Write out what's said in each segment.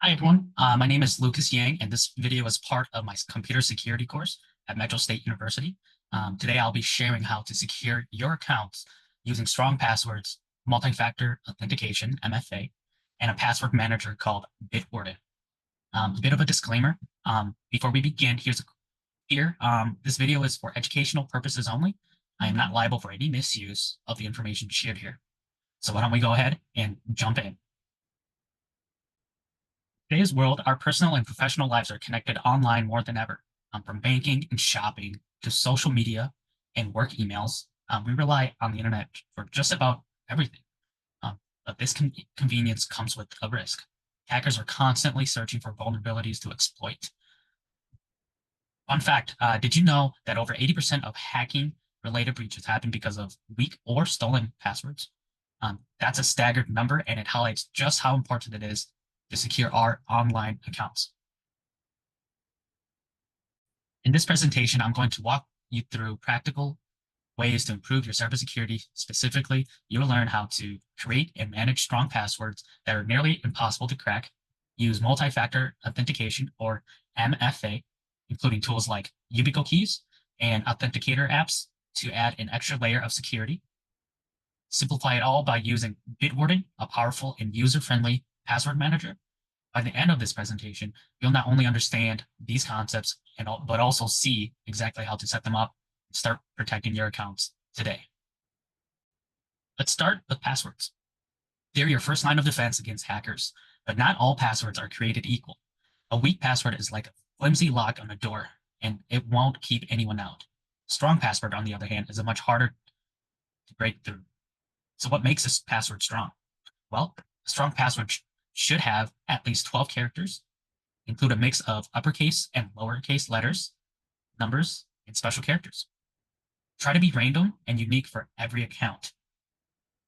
Hi, everyone. My name is Lucas Yang, and this video is part of my computer security course at Metro State University. Today, I'll be sharing how to secure your accounts using strong passwords, multi-factor authentication, MFA, and a password manager called Bitwarden. A bit of a disclaimer. Before we begin, this video is for educational purposes only. I am not liable for any misuse of the information shared here. So why don't we go ahead and jump in. Today's world, our personal and professional lives are connected online more than ever. From banking and shopping to social media and work emails, we rely on the internet for just about everything. But this convenience comes with a risk. Hackers are constantly searching for vulnerabilities to exploit. Fun fact, did you know that over 80% of hacking-related breaches happen because of weak or stolen passwords? That's a staggered number, and it highlights just how important it is to secure our online accounts. In this presentation, I'm going to walk you through practical ways to improve your cybersecurity. Specifically, you'll learn how to create and manage strong passwords that are nearly impossible to crack, use multi-factor authentication or MFA, including tools like Yubico keys and authenticator apps to add an extra layer of security. Simplify it all by using Bitwarden, a powerful and user-friendly password manager. By the end of this presentation, you'll not only understand these concepts, but also see exactly how to set them up and start protecting your accounts today. Let's start with passwords. They're your first line of defense against hackers, but not all passwords are created equal. A weak password is like a flimsy lock on a door, and it won't keep anyone out. Strong password, on the other hand, is a much harder to break through. So what makes this password strong? Well, a strong password should have at least 12 characters, include a mix of uppercase and lowercase letters, numbers, and special characters. Try to be random and unique for every account.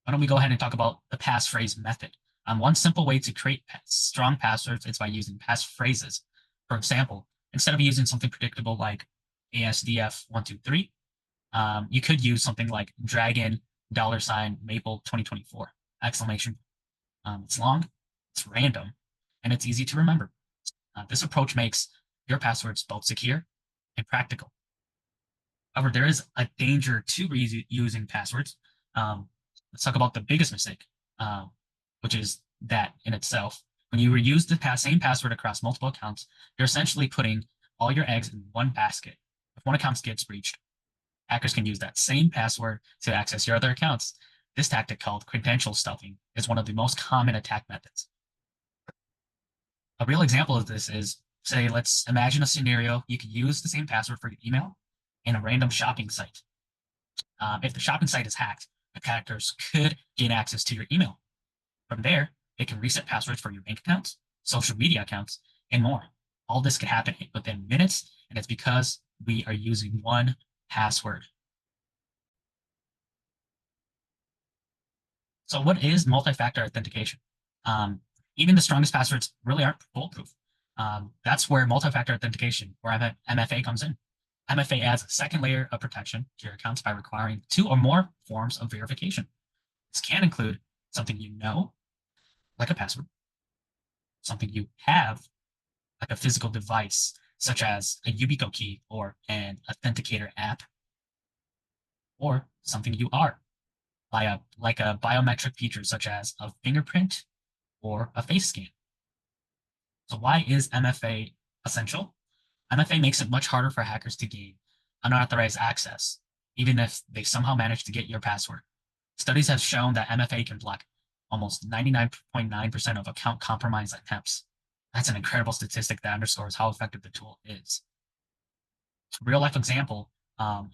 Why don't we go ahead and talk about the passphrase method? One simple way to create strong passwords is by using passphrases. For example, instead of using something predictable like ASDF123, you could use something like dragon $maple 2024 exclamation. It's long, it's random, and it's easy to remember. This approach makes your passwords both secure and practical. However, there is a danger to reusing passwords. Let's talk about the biggest mistake, which is that in itself. When you reuse the same password across multiple accounts, you're essentially putting all your eggs in one basket. If one account gets breached, hackers can use that same password to access your other accounts. This tactic, called credential stuffing, is one of the most common attack methods. A real example of this is, say, let's imagine a scenario you could use the same password for your email in a random shopping site. If the shopping site is hacked, attackers could gain access to your email. From there, they can reset passwords for your bank accounts, social media accounts, and more. All this can happen within minutes, and it's because we are using one password. So what is multi-factor authentication? Even the strongest passwords really aren't foolproof. That's where multi-factor authentication, or MFA, comes in. MFA adds a second layer of protection to your accounts by requiring 2 or more forms of verification. This can include something you know, like a password, something you have, like a physical device, such as a Yubico key or an authenticator app, or something you are, like a biometric feature such as a fingerprint or a face scan. So why is MFA essential? MFA makes it much harder for hackers to gain unauthorized access, even if they somehow manage to get your password. Studies have shown that MFA can block almost 99.9% of account compromise attempts. That's an incredible statistic that underscores how effective the tool is. A real life example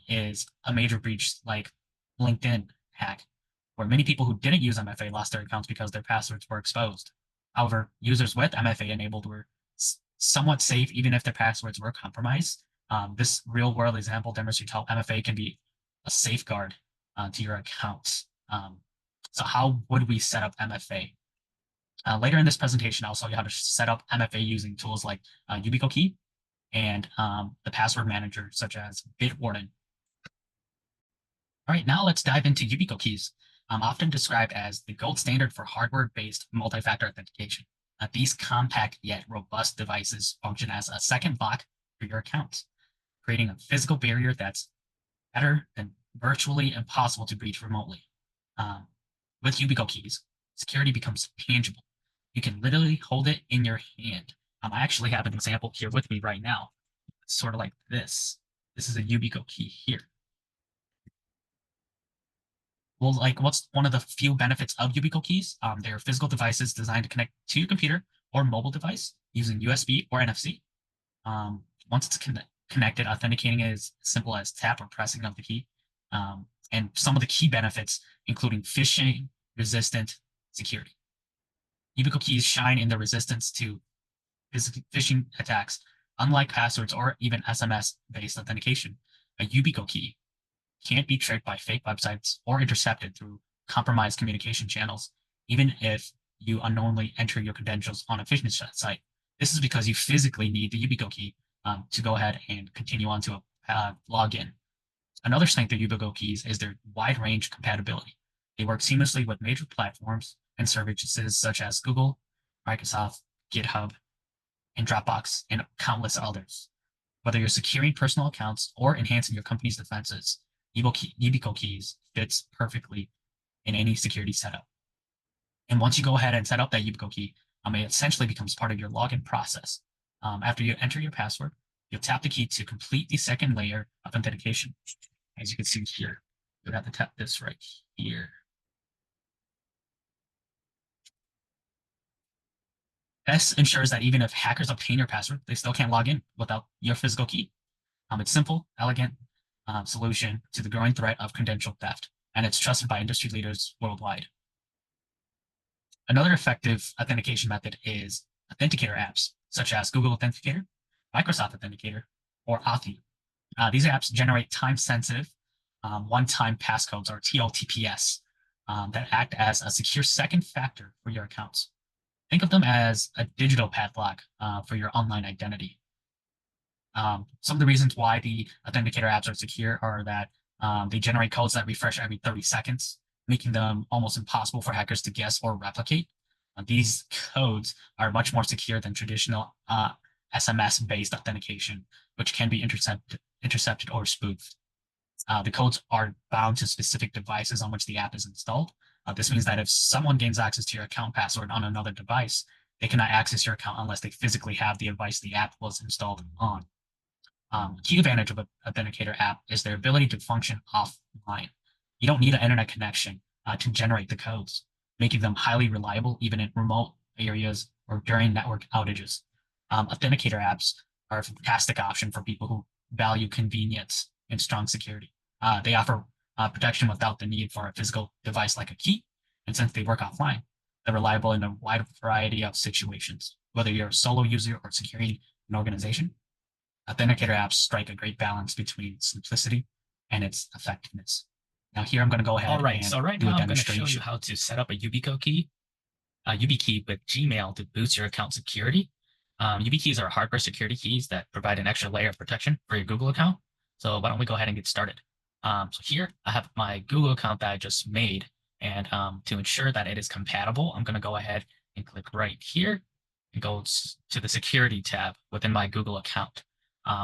is a major breach like LinkedIn hack, where many people who didn't use MFA lost their accounts because their passwords were exposed. However, users with MFA enabled were somewhat safe even if their passwords were compromised. This real world example demonstrates how MFA can be a safeguard to your accounts. So how would we set up MFA? Later in this presentation, I'll show you how to set up MFA using tools like Yubico Key and the password manager such as Bitwarden. All right, now let's dive into Yubico keys, often described as the gold standard for hardware-based multi-factor authentication. These compact yet robust devices function as a second lock for your account, creating a physical barrier that's better than virtually impossible to breach remotely. Um, with Yubico keys, security becomes tangible. You can literally hold it in your hand. I actually have an example here with me right now. It's sort of like this. This is a Yubico key here. Well, like what's one of the few benefits of Yubico keys? They're physical devices designed to connect to your computer or mobile device using USB or NFC. Once it's connected, authenticating is as simple as tap or pressing of the key. And some of the key benefits, including phishing resistant security. Yubico keys shine in their resistance to phishing attacks. Unlike passwords or even SMS-based authentication, a Yubico key can't be tricked by fake websites or intercepted through compromised communication channels, even if you unknowingly enter your credentials on a phishing site. This is because you physically need the Yubico key to go ahead and continue on to a login. Another strength of Yubico keys is their wide range compatibility. They work seamlessly with major platforms and services such as Google, Microsoft, GitHub, and Dropbox, and countless others. Whether you're securing personal accounts or enhancing your company's defenses, Yubico keys fits perfectly in any security setup. And once you go ahead and set up that Yubico key, it essentially becomes part of your login process. After you enter your password, you'll tap the key to complete the second layer of authentication. As you can see here, you'll have to tap this right here. This ensures that even if hackers obtain your password, they still can't log in without your physical key. It's simple, elegant solution to the growing threat of credential theft, and it's trusted by industry leaders worldwide. Another effective authentication method is authenticator apps, such as Google Authenticator, Microsoft Authenticator, or Authy. These apps generate time-sensitive one-time passcodes, or TOTPS, that act as a secure second factor for your accounts. Think of them as a digital padlock for your online identity. Some of the reasons why the authenticator apps are secure are that they generate codes that refresh every 30 seconds, making them almost impossible for hackers to guess or replicate. These codes are much more secure than traditional SMS-based authentication, which can be intercepted or spoofed. The codes are bound to specific devices on which the app is installed. This means that if someone gains access to your account password on another device, they cannot access your account unless they physically have the device the app was installed on. Key advantage of an authenticator app is their ability to function offline. You don't need an internet connection to generate the codes, making them highly reliable even in remote areas or during network outages. Authenticator apps are a fantastic option for people who value convenience and strong security. They offer protection without the need for a physical device like a key, and since they work offline, they're reliable in a wide variety of situations. Whether you're a solo user or securing an organization, authenticator apps strike a great balance between simplicity and its effectiveness. Now here I'm going to go ahead and so right do now a I'm going to demonstration. show you how to set up a Yubico key, YubiKey with Gmail to boost your account security. YubiKeys are hardware security keys that provide an extra layer of protection for your Google account. So why don't we go ahead and get started? So here I have my Google account that I just made, and to ensure that it is compatible, I'm going to go ahead and click right here and go to the security tab within my Google account.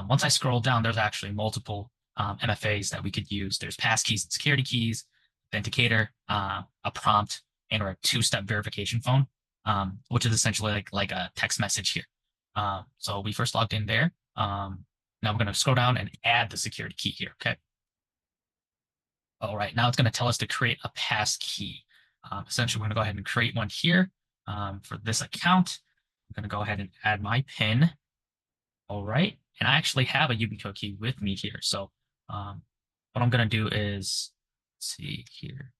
Once I scroll down, there's actually multiple MFAs that we could use. There's passkeys and security keys, authenticator, a prompt, and or a two-step verification phone, which is essentially like a text message here. So we first logged in there. Now we're going to scroll down and add the security key here. Okay. All right. Now it's going to tell us to create a pass key. Essentially, we're going to go ahead and create one here for this account. I'm going to go ahead and add my PIN. All right. And I actually have a Yubico key with me here. So what I'm going to do is, let's see here.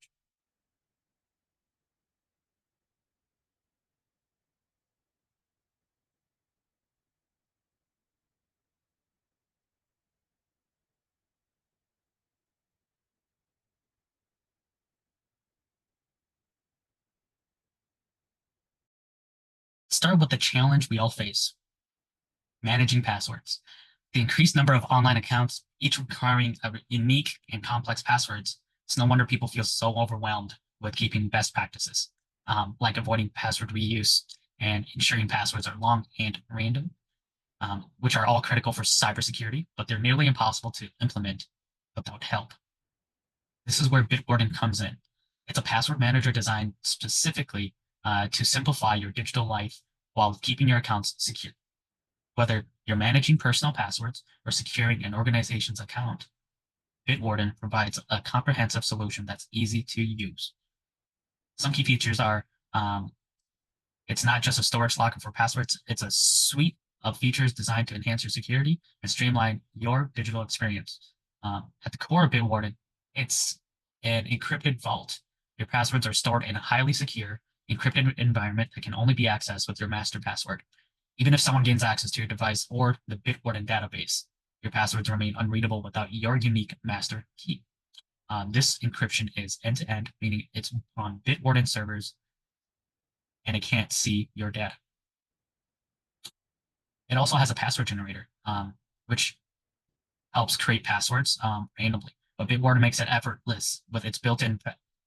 Start with the challenge we all face: managing passwords. The increased number of online accounts, each requiring a unique and complex passwords, it's no wonder people feel so overwhelmed with keeping best practices, like avoiding password reuse and ensuring passwords are long and random, which are all critical for cybersecurity, but they're nearly impossible to implement without help. This is where Bitwarden comes in. It's a password manager designed specifically to simplify your digital life while keeping your accounts secure. Whether you're managing personal passwords or securing an organization's account, Bitwarden provides a comprehensive solution that's easy to use. Some key features are it's not just a storage locker for passwords, it's a suite of features designed to enhance your security and streamline your digital experience. At the core of Bitwarden, it's an encrypted vault. Your passwords are stored in a highly secure, encrypted environment that can only be accessed with your master password. Even if someone gains access to your device or the Bitwarden database, your passwords remain unreadable without your unique master key. This encryption is end-to-end, meaning it's on Bitwarden servers and it can't see your data. It also has a password generator, which helps create passwords randomly. But Bitwarden makes it effortless with its built-in.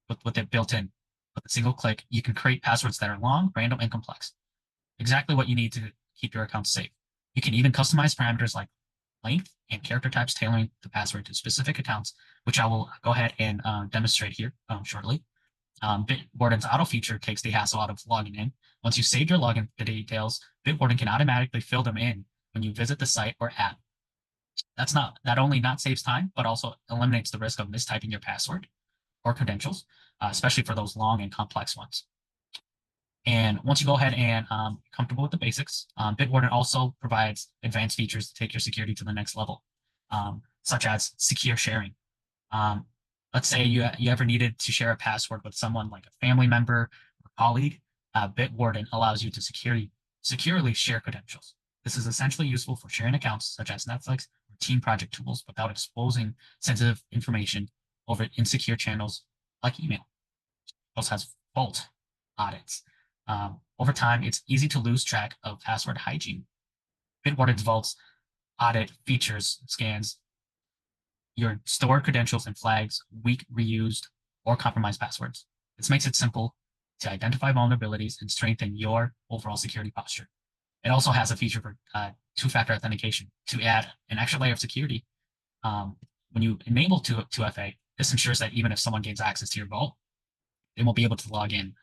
With a single click, you can create passwords that are long, random, and complex. Exactly what you need to keep your account safe. You can even customize parameters like length and character types, tailoring the password to specific accounts, which I will go ahead and demonstrate here shortly. Bitwarden's auto feature takes the hassle out of logging in. Once you save your login details, Bitwarden can automatically fill them in when you visit the site or app. That only not saves time, but also eliminates the risk of mistyping your password or credentials, especially for those long and complex ones. And once you go ahead and comfortable with the basics, Bitwarden also provides advanced features to take your security to the next level, such as secure sharing. Let's say you ever needed to share a password with someone like a family member or colleague, Bitwarden allows you to securely share credentials. This is essentially useful for sharing accounts such as Netflix or team project tools without exposing sensitive information over insecure channels like email. It also has vault audits. Over time, it's easy to lose track of password hygiene. Bitwarden's vaults audit features scans your stored credentials and flags weak, reused, or compromised passwords. This makes it simple to identify vulnerabilities and strengthen your overall security posture. It also has a feature for two-factor authentication to add an extra layer of security. When you enable 2FA, this ensures that even if someone gains access to your vault, they won't be able to log in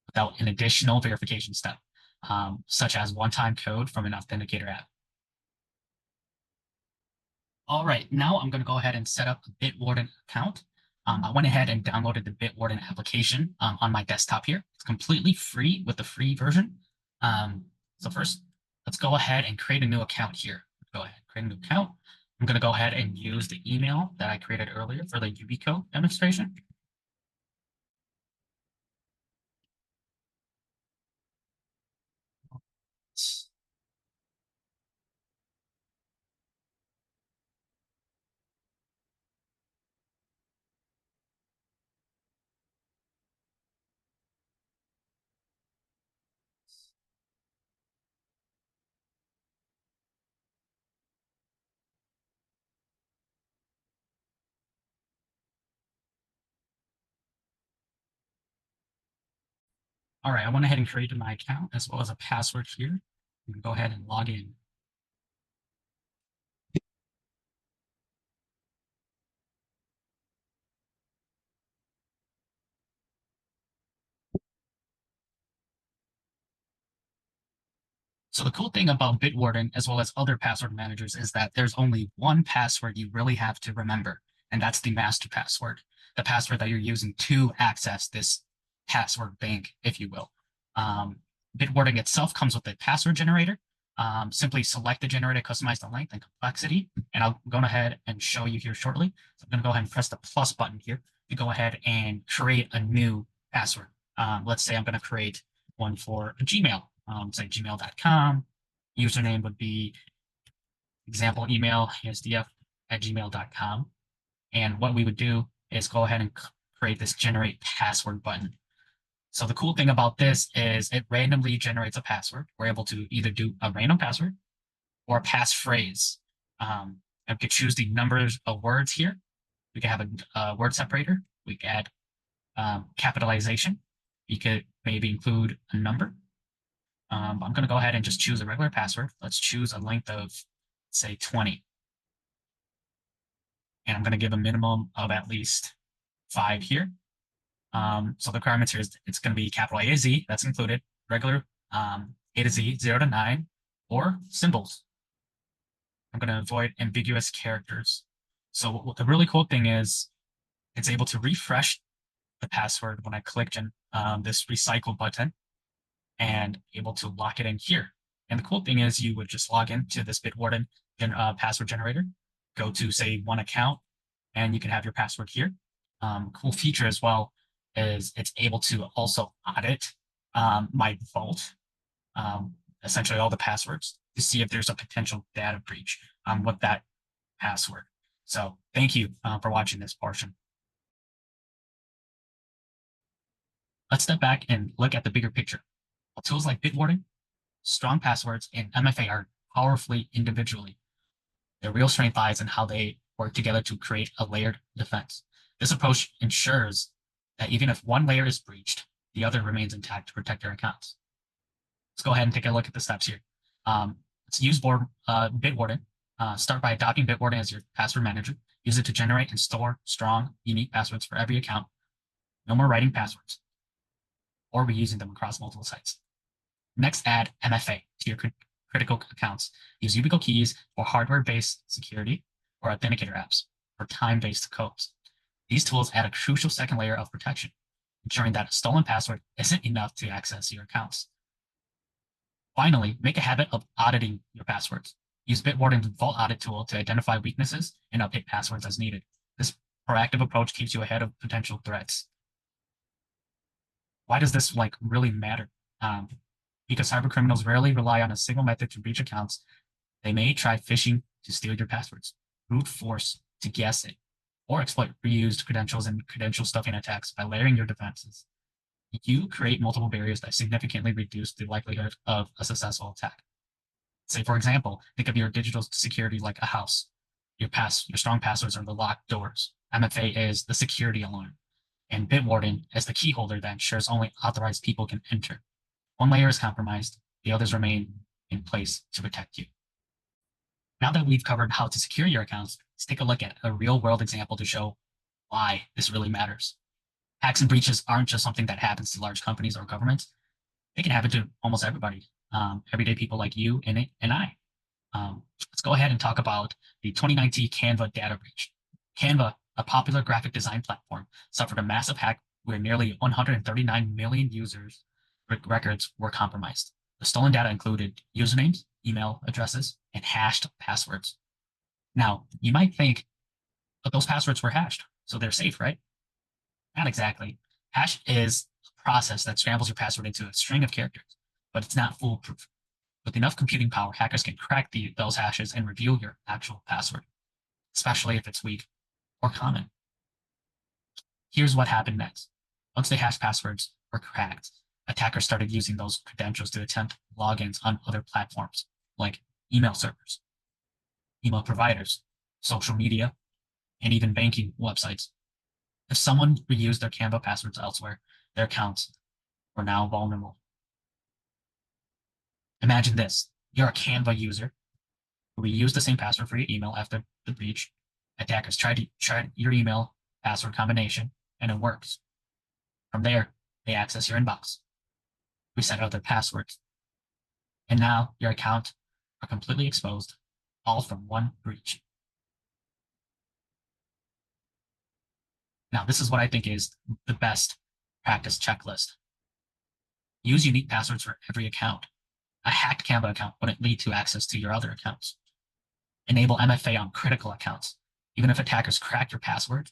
without an additional verification step, such as one-time code from an authenticator app. All right, now I'm going to go ahead and set up a Bitwarden account. I went ahead and downloaded the Bitwarden application on my desktop here. It's completely free with the free version. So first, let's go ahead and create a new account here. Go ahead, create a new account. I'm going to go ahead and use the email that I created earlier for the Yubico demonstration. All right, I went ahead and created my account as well as a password here. I'm going to go ahead and log in. So the cool thing about Bitwarden, as well as other password managers, is that there's only one password you really have to remember, and that's the master password, the password that you're using to access this password bank, if you will. Bitwarden itself comes with a password generator. Simply select the generator, customize the length and complexity, and I'll go ahead and show you here shortly. So I'm going to go ahead and press the plus button here to go ahead and create a new password. Let's say I'm going to create one for a Gmail. Say gmail.com. Username would be example email asdf@gmail.com. And what we would do is go ahead and create this generate password button. So the cool thing about this is it randomly generates a password. We're able to either do a random password or a passphrase. And we could choose the numbers of words here. We can have a word separator. We could add capitalization. You could maybe include a number. I'm going to go ahead and just choose a regular password. Let's choose a length of, say, 20. And I'm going to give a minimum of at least 5 here. So the requirements here is it's going to be capital A to Z, that's included, regular A to Z, 0 to 9, or symbols. I'm going to avoid ambiguous characters. So what the really cool thing is it's able to refresh the password when I click this recycle button and able to lock it in here. And the cool thing is you would just log into this Bitwarden password generator, go to, say, one account, and you can have your password here. Cool feature as well is it's able to also audit my vault, essentially all the passwords, to see if there's a potential data breach with that password. So thank you for watching this portion. Let's step back and look at the bigger picture. While tools like Bitwarden, strong passwords, and MFA are powerfully individually, their real strength lies in how they work together to create a layered defense. This approach ensures that even if one layer is breached, the other remains intact to protect your accounts. Let's go ahead and take a look at the steps here. Let's use Bitwarden. Start by adopting Bitwarden as your password manager. Use it to generate and store strong, unique passwords for every account. No more writing passwords or reusing them across multiple sites. Next, add MFA to your critical accounts. Use Yubico keys for hardware-based security or authenticator apps for time-based codes. These tools add a crucial second layer of protection, ensuring that a stolen password isn't enough to access your accounts. Finally, make a habit of auditing your passwords. Use Bitwarden's Vault Audit tool to identify weaknesses and update passwords as needed. This proactive approach keeps you ahead of potential threats. Why does this really matter? Because cybercriminals rarely rely on a single method to breach accounts. They may try phishing to steal your passwords, brute force to guess it, or exploit reused credentials and credential stuffing attacks by layering your defenses. You create multiple barriers that significantly reduce the likelihood of a successful attack. Say, for example, think of your digital security like a house. Your strong passwords are the locked doors. MFA is the security alarm, and Bitwarden is the key holder that ensures only authorized people can enter. One layer is compromised, the others remain in place to protect you. Now that we've covered how to secure your accounts, let's take a look at a real-world example to show why this really matters. Hacks and breaches aren't just something that happens to large companies or governments. They can happen to almost everybody, everyday people like you and I. Let's go ahead and talk about the 2019 Canva data breach. Canva, a popular graphic design platform, suffered a massive hack where nearly 139 million users' records were compromised. The stolen data included usernames, email addresses, and hashed passwords. Now, you might think that those passwords were hashed, so they're safe, right? Not exactly. Hash is a process that scrambles your password into a string of characters, but it's not foolproof. With enough computing power, hackers can crack those hashes and reveal your actual password, especially if it's weak or common. Here's what happened next. Once the hash passwords were cracked, attackers started using those credentials to attempt logins on other platforms, like email servers, email providers, social media, and even banking websites. If someone reused their Canva passwords elsewhere, their accounts were now vulnerable. Imagine this. You're a Canva user who reused the same password for your email after the breach. Attackers tried your email password combination, and it works. From there, they access your inbox, reset other passwords, and now your account are completely exposed, all from one breach. Now, this is what I think is the best practice checklist. Use unique passwords for every account. A hacked Canva account wouldn't lead to access to your other accounts. Enable MFA on critical accounts. Even if attackers crack your password,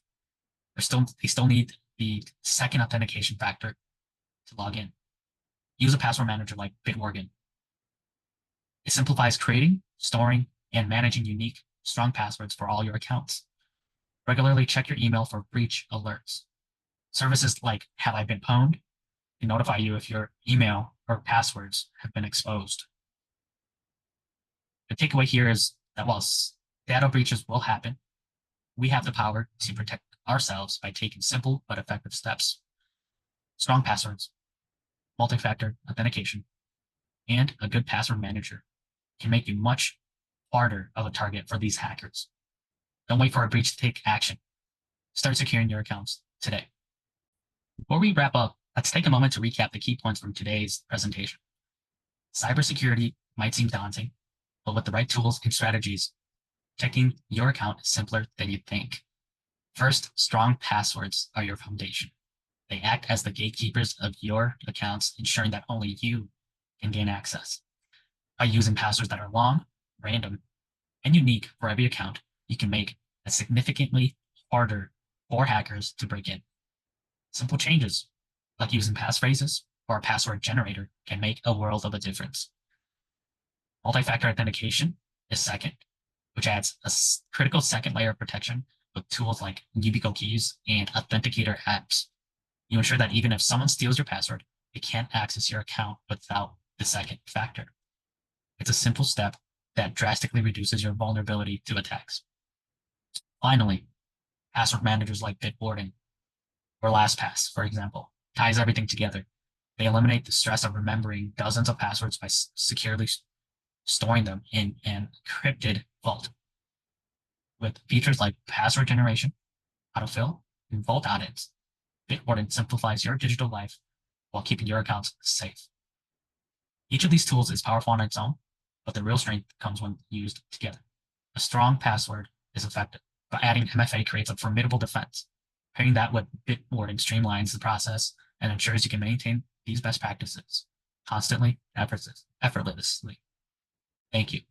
they still need the second authentication factor to log in. Use a password manager like Bitwarden. It simplifies creating, storing, and managing unique, strong passwords for all your accounts. Regularly check your email for breach alerts. Services like Have I Been Pwned can notify you if your email or passwords have been exposed. The takeaway here is that while data breaches will happen, we have the power to protect ourselves by taking simple but effective steps. Strong passwords, multi-factor authentication, and a good password manager can make you much harder of a target for these hackers. Don't wait for a breach to take action. Start securing your accounts today. Before we wrap up, let's take a moment to recap the key points from today's presentation. Cybersecurity might seem daunting, but with the right tools and strategies, checking your account is simpler than you think. First, strong passwords are your foundation. They act as the gatekeepers of your accounts, ensuring that only you can gain access. By using passwords that are long, random, and unique for every account, you can make it significantly harder for hackers to break in. Simple changes, like using passphrases or a password generator, can make a world of a difference. Multifactor authentication is second, which adds a critical second layer of protection with tools like Yubico keys and authenticator apps. You ensure that even if someone steals your password, they can't access your account without the second factor. It's a simple step that drastically reduces your vulnerability to attacks. Finally, password managers like Bitwarden or LastPass, for example, ties everything together. They eliminate the stress of remembering dozens of passwords by securely storing them in an encrypted vault. With features like password generation, autofill, and vault audits, Bitwarden simplifies your digital life while keeping your accounts safe. Each of these tools is powerful on its own, but the real strength comes when used together. A strong password is effective, but adding MFA creates a formidable defense. Pairing that with Bitwarden streamlines the process and ensures you can maintain these best practices constantly, effortlessly. Thank you.